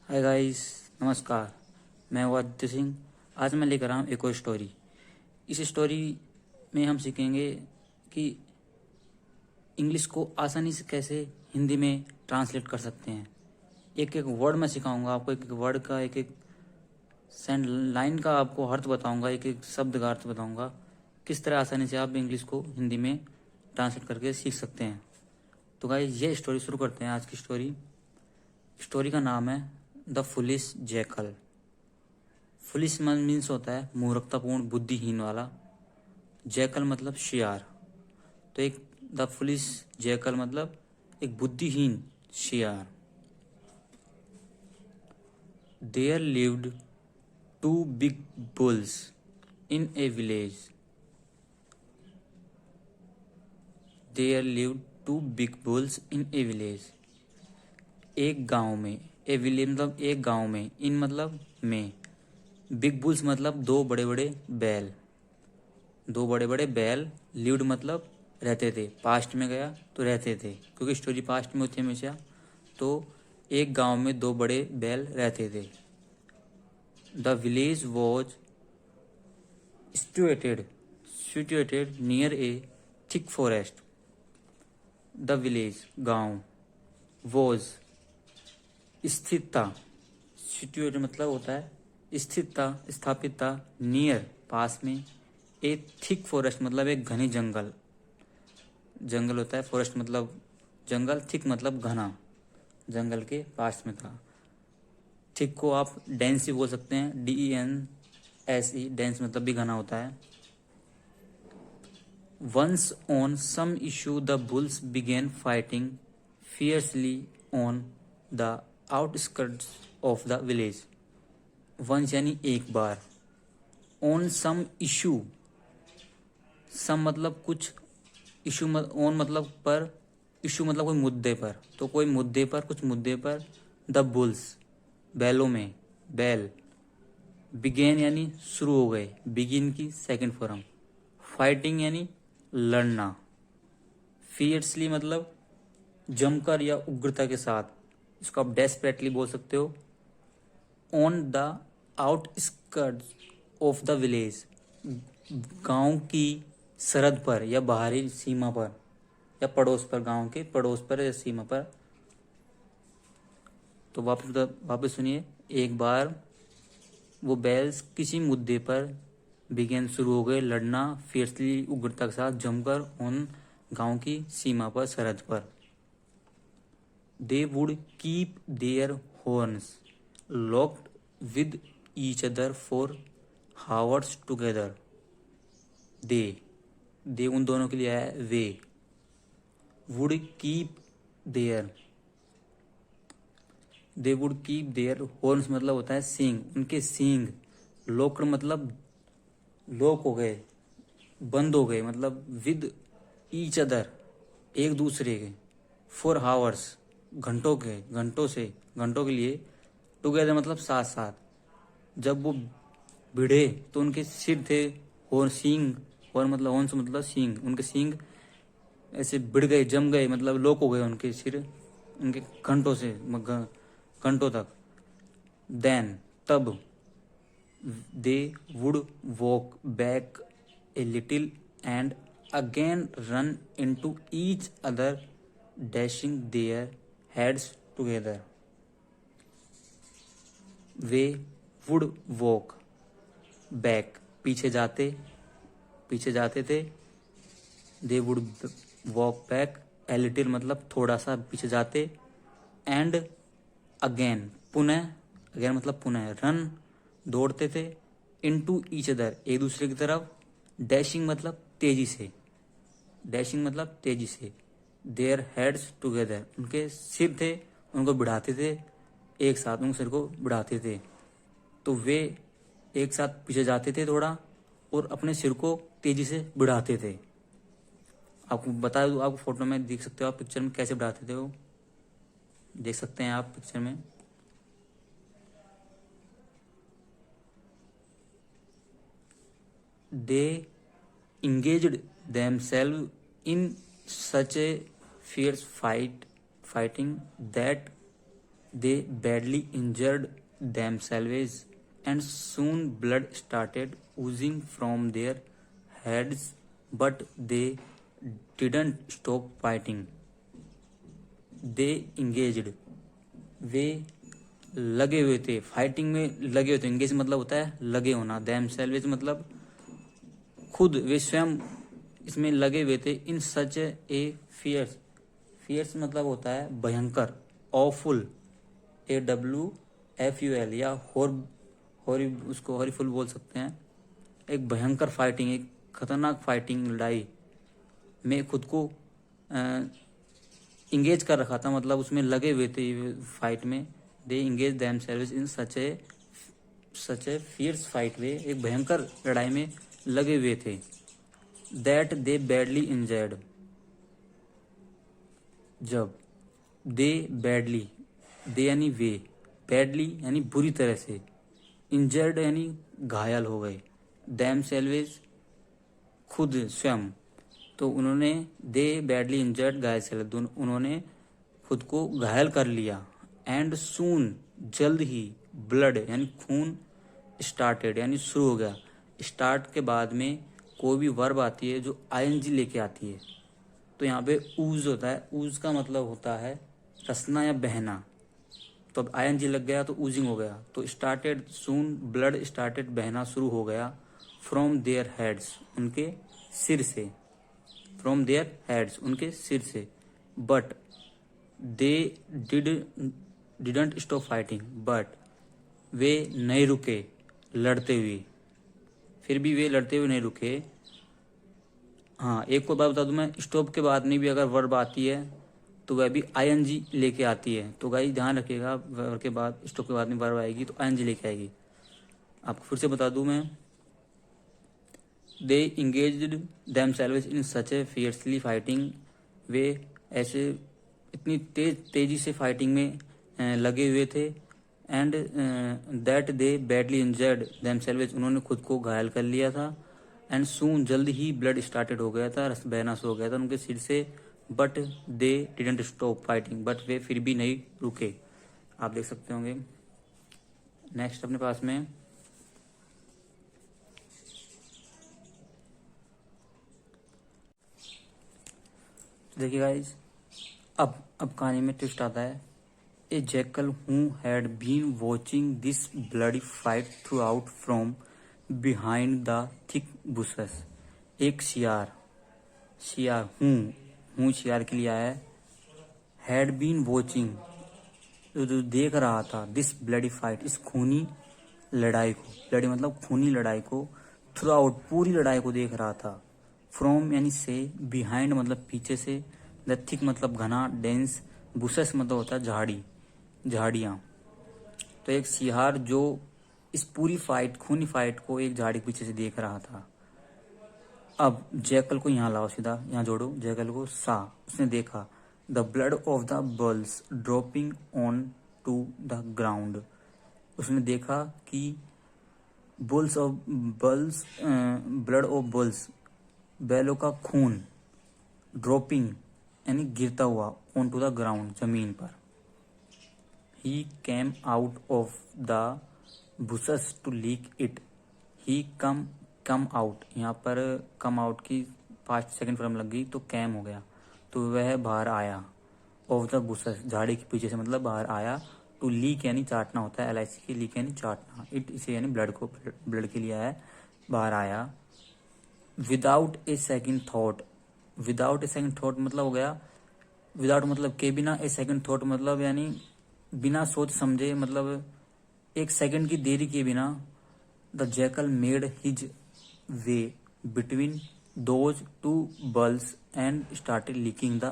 Hi guys, नमस्कार। मैं हूँ आदित्य सिंह। आज मैं लेकर आया हूँ एक और स्टोरी। इस स्टोरी में हम सीखेंगे कि इंग्लिश को आसानी से कैसे हिंदी में ट्रांसलेट कर सकते हैं। एक एक वर्ड मैं सिखाऊंगा आपको, एक एक वर्ड का, एक एक सेंड लाइन का आपको अर्थ बताऊंगा, एक एक शब्द का अर्थ बताऊंगा। किस तरह आसानी से आप इंग्लिश को हिंदी में ट्रांसलेट करके सीख सकते हैं। तो गाइस, ये स्टोरी शुरू करते हैं। आज की स्टोरी का नाम है the foolish jackal. Foolish means होता है मूर्खतापूर्ण, बुद्धिहीन वाला। जैकल मतलब शियार। तो एक द फुलिश जैकल मतलब एक बुद्धिहीन शियार। There lived two big bulls in a village. There lived two big bulls in a village. एक गांव में, ए विलेज मतलब एक गांव में, इन मतलब में, बिग बुल्स मतलब दो बड़े बड़े बैल। दो बड़े बड़े बैल, लिव्ड मतलब रहते थे, पास्ट में गया तो रहते थे, क्योंकि स्टोरी पास्ट में होती है हमेशा। तो एक गांव में दो बड़े बैल रहते थे। The village was situated situated near A thick forest. The village गांव, वॉज स्थित था, सिचुएटेड मतलब होता है स्थित था, स्थापित था, नियर पास में, ए थिक फॉरेस्ट मतलब एक घने जंगल। जंगल होता है, फॉरेस्ट मतलब जंगल, थिक मतलब घना, जंगल के पास में था। थिक को आप डेंस भी बोल सकते हैं, DENSE, डेंस मतलब भी घना होता है। Once on some issue the bulls began fighting fiercely on the outskirts of the village. Once यानी एक बार, ऑन सम इशू, सम मतलब कुछ, इशू ऑन मतलब पर, इशू मतलब कोई मुद्दे पर। तो कोई मुद्दे पर, कुछ मुद्दे पर, द बुल्स बैलों में, बैल, बिगेन यानी शुरू हो गए, बिगिन की सेकंड फॉर्म, फाइटिंग यानी लड़ना, फियर्सली मतलब जमकर या उग्रता के साथ, इसको आप डेस्परेटली बोल सकते हो। On the outskirts of the village, गांव की सरहद पर या बाहरी सीमा पर या पड़ोस पर, गांव के पड़ोस पर या सीमा पर। तो वापस सुनिए। एक बार वो बैल्स किसी मुद्दे पर बिगेन शुरू हो गए लड़ना, फियर्सली उग्रता के साथ, जमकर, ऑन गांव की सीमा पर, सरहद पर। They would keep their horns locked with each other for hours together. They, they उन दोनों के लिए आया है, वे। Would keep their, they would keep their horns मतलब होता है सींग, उनके सींग। लॉक्ड मतलब लॉक हो गए, बंद हो गए, मतलब विद ईच अदर एक दूसरे के, फॉर हावर्स घंटों के, घंटों से, घंटों के लिए, टुगेदर मतलब साथ साथ। जब वो भिड़े तो उनके सिर थे, और सींग, और मतलब हॉर्न्स मतलब सींग, उनके सींग ऐसे भिड़ गए, जम गए, मतलब लॉक हो गए उनके सिर, उनके घंटों से, घंटों तक। देन तब, they would walk back a little and again run into each other dashing their heads together. Way would walk back पीछे जाते थे। They would walk back, a little मतलब थोड़ा सा पीछे जाते, एंड अगेन पुनः, अगेन मतलब पुनः, रन दौड़ते थे, इनटू ईच अदर एक दूसरे की तरफ, डैशिंग मतलब तेजी से, डैशिंग मतलब तेजी से, देयर हेड्स टुगेदर उनके सिर थे, उनको बढ़ाते थे एक साथ, उनके सिर को बढ़ाते थे। तो वे एक साथ पीछे जाते थे थोड़ा, और अपने सिर को तेजी से बढ़ाते थे। आपको बता दूं, आपको फोटो में देख सकते हो, आप पिक्चर में कैसे बढ़ाते थे वो देख सकते हैं आप पिक्चर में। दे engaged themselves in such a fierce fighting that they badly injured themselves and soon blood started oozing from their heads, but they didn't stop fighting. They engaged, वे लगे हुए थे, फाइटिंग में लगे हुए थे। एंगेज मतलब होता है लगे होना, themselves मतलब खुद, वे स्वयं इसमें लगे हुए थे। इन सच ए फियर्स, फियर्स मतलब होता है भयंकर, ऑफुल, AWFUL, या उसको हॉरिफुल बोल सकते हैं। एक भयंकर फाइटिंग, एक खतरनाक फाइटिंग, लड़ाई में खुद को इंगेज कर रखा था, मतलब उसमें लगे हुए थे फाइट में। They engage themselves in such a fierce fight, वे एक भयंकर लड़ाई में लगे हुए थे। दैट दे बैडली इंजर्ड, जब दे बैडली, दे यानी वे, बैडली यानी बुरी तरह से, इंजर्ड यानी घायल हो गए, देमसेल्व्स खुद स्वयं, तो उन्होंने, दे बैडली इंजर्ड, घायल से उन्होंने खुद को घायल कर लिया। एंड सून जल्द ही, ब्लड यानी खून, स्टार्टेड यानी शुरू हो गया। स्टार्ट के बाद में कोई भी वर्ब आती है जो आईएनजी लेके आती है, तो यहाँ पे ऊज होता है। ऊज का मतलब होता है रसना या बहना, तो अब आईएनजी लग गया तो ऊजिंग हो गया। तो स्टार्टेड, सून ब्लड स्टार्टेड, बहना शुरू हो गया। फ्रॉम देयर हेड्स, उनके सिर से, फ्रॉम देयर हेड्स उनके सिर से। But they didn't stop fighting, but वे नहीं रुके लड़ते हुए, फिर भी वे लड़ते हुए नहीं रुके। हाँ, एक को बात बता दूं मैं, स्टॉप के बाद में भी अगर वर्ब आती है तो वह भी आईएनजी लेके आती है। तो गाइस ध्यान रखिएगा, वर्ब के बाद, स्टॉप के बाद में वर्ब आएगी तो आईएनजी लेके आएगी। आपको फिर से बता दूं मैं, they engaged themselves in such a fiercely fighting, वे ऐसे इतनी तेजी से फाइटिंग में लगे हुए थे। And that they badly injured themselves, उन्होंने खुद को घायल कर लिया था। एंड सून जल्द ही ब्लड स्टार्टेड हो गया था, रस बहना शुरू हो गया था उनके सिर से। But they didn't stop fighting, but वे फिर भी नहीं रुके। आप देख सकते होंगे। नेक्स्ट अपने पास में देखिए गाइस, अब कहानी में ट्विस्ट आता है। A jackal who had been watching this bloody fight throughout from behind the thick bushes, एक शियार, शियार हूँ शियार के लिए आया है। हैड बीन वॉचिंग, जो देख रहा था, दिस ब्लडी फाइट, इस खूनी लड़ाई को, ब्लडी मतलब खूनी लड़ाई को, थ्रू आउट पूरी लड़ाई को देख रहा था। फ्रॉम यानी से, बिहाइंड मतलब पीछे से, द थिक मतलब घना, डेंस, बुशेस मतलब होता है झाड़ी, झाड़ियां। तो एक सियार जो इस पूरी फाइट, खूनी फाइट को एक झाड़ी के पीछे से देख रहा था। अब जैकल को यहाँ लाओ, सीधा यहाँ जोड़ो, जैकल को सा, उसने देखा, the blood of the bulls dropping on to the ground, उसने देखा कि bulls of bulls, blood of bulls, बैलों का खून, ड्रॉपिंग यानी गिरता हुआ, ऑन टू द ग्राउंड जमीन पर। He came out of the bushes to lick it, he come out, यहाँ पर कम आउट की 5 सेकंड फॉर्म लग गई तो कैम हो गया, तो वह बाहर आया। ऑफ द बुशेस, झाड़ी के पीछे से मतलब बाहर आया। टू लीक यानी चाटना होता है, LIC के लीक यानी चाटना, इट इसे यानी ब्लड को, ब्लड के लिए आया, बाहर आया। विदाउट ए सेकंड थॉट, विदाउट ए सेकंड थॉट मतलब हो गया, विदाउट मतलब के बिना, ए सेकंड थॉट मतलब यानी बिना सोच समझे, मतलब एक सेकंड की देरी के बिना। The jackal made his way between those two balls and started leaking the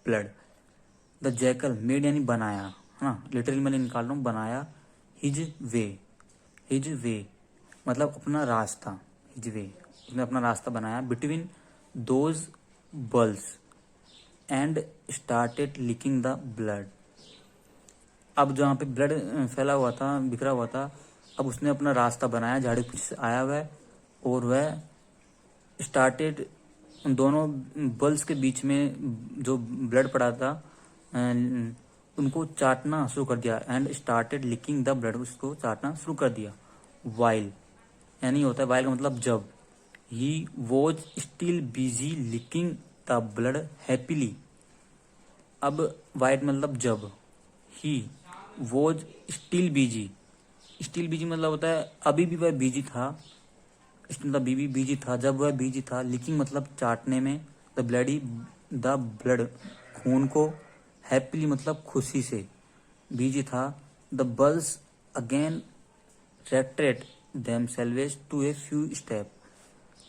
blood. The jackal made यानी बनाया, है ना, लिटरली मैंने निकाल रहा हूँ, बनाया। हिज वे मतलब अपना रास्ता, हिज वे उसने अपना रास्ता बनाया। Between those balls and started leaking the blood, अब जहाँ पे ब्लड फैला हुआ था, बिखरा हुआ था, अब उसने अपना रास्ता बनाया, झाड़ी के पीछे से आया हुआ है, और वह स्टार्टेड, उन दोनों बल्स के बीच में जो ब्लड पड़ा था, उनको चाटना शुरू कर दिया, and started licking the blood, उसको चाटना शुरू कर दिया। वाइल यानी होता है, वाइल का मतलब जब, he was still busy licking the blood happily. अब वाइट मतलब जब, he was still busy, still busy मतलब होता है अभी भी वह बिजी था, मतलब बीबी बिजी था, जब वह बिजी था, लिकिंग मतलब चाटने में, द ब्लड खून को, हैप्पीली मतलब खुशी से बिजी था। The bulls again retreat themselves to a few step.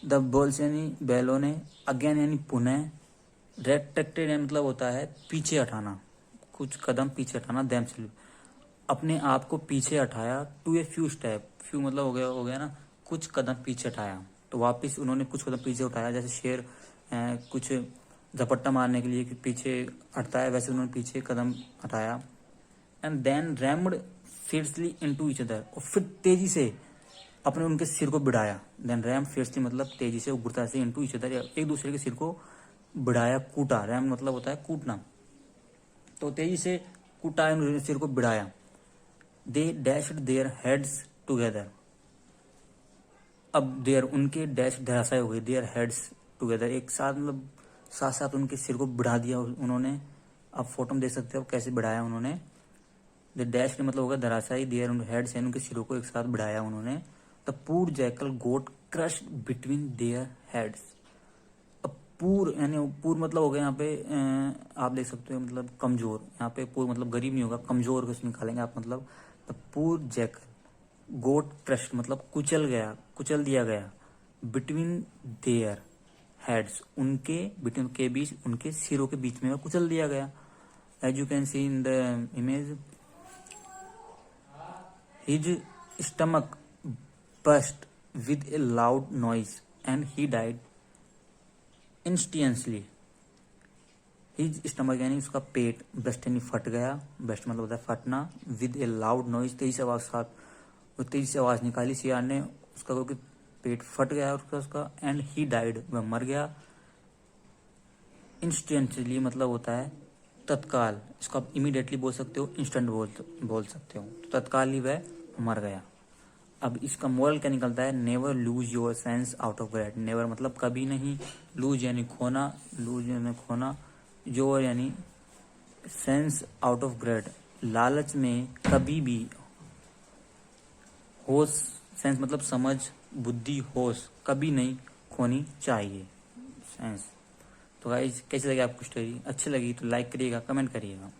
The bulls यानी बैलों ने, अगेन यानी पुनः, रेट्रेक्टेड मतलब होता है पीछे हटाना, कुछ कदम पीछे हटाना, देमसेल्व अपने आप को पीछे हटाया, to a few step, few मतलब हो गया ना कुछ कदम पीछे हटाया, तो वापस उन्होंने कुछ कदम पीछे उठाया, जैसे शेर कुछ झपट्टा मारने के लिए पीछे हटता है, वैसे उन्होंने पीछे कदम हटाया। And then rammed fiercely into each other, और फिर तेजी से अपने उनके सिर को भिड़ाया। देन रैम फियर्सली मतलब तेजी से, उग्रता से, इनटू ईच अदर एक दूसरे के सिर को भिड़ाया, कूटा। रैम मतलब होता है कूटना, तो तेजी से कूटा, उन्होंने सिर को भिड़ाया। दे डैश्ड देयर हेड्स टुगेदर, अब देयर उनके डैश धराशाय हो गए, देयर हेड्स टुगेदर एक साथ, मतलब साथ साथ उनके सिर को बढ़ा दिया उन्होंने। आप फोटो में देख सकते हो कैसे बढ़ाया उन्होंने। द डैश मतलब होगा धराशायी, देयर हेड्स यानी उनके सिरों को एक साथ बढ़ाया उन्होंने। The poor jackal got crushed between their heads. अब पूर यानी पूर मतलब हो गया यहाँ पे आप देख सकते हो मतलब कमजोर, यहाँ पे पूर मतलब गरीब नहीं होगा, कमजोर कुछ निकालेंगे आप, मतलब the poor jackal got crushed मतलब कुचल गया, कुचल दिया गया, बिटवीन देयर हेड्स उनके, बिटवीन के बीच, उनके सिरों के बीच में कुचल दिया गया। As you can see in the image, his stomach burst with a loud noise and he died instantly. His stomach यानी उसका पेट, बस्ट यानी फट गया, बस्ट मतलब होता है फटना, विद ए लाउड नॉइज तेजी से आवाज, साथ वो तेजी से आवाज निकाली सियार ने उसका, क्योंकि पेट फट गया उसका, एंड ही डाइड वह मर गया। इंस्टेंटली मतलब होता है तत्काल, इसको आप इमीडिएटली बोल सकते हो, इंस्टेंट बोल सकते हो, तो तत्काल ही वह मर गया। अब इसका मोरल क्या निकलता है, never lose your sense out of grade. Never मतलब कभी नहीं, लूज यानी खोना, लूज यानी खोना, योर यानी सेंस आउट ऑफ ग्रेड लालच में कभी भी, होश सेंस मतलब समझ, बुद्धि, होश कभी नहीं खोनी चाहिए, सेंस। तो गाइस कैसी लगी आपको स्टोरी, अच्छी लगी तो लाइक करिएगा, कमेंट करिएगा।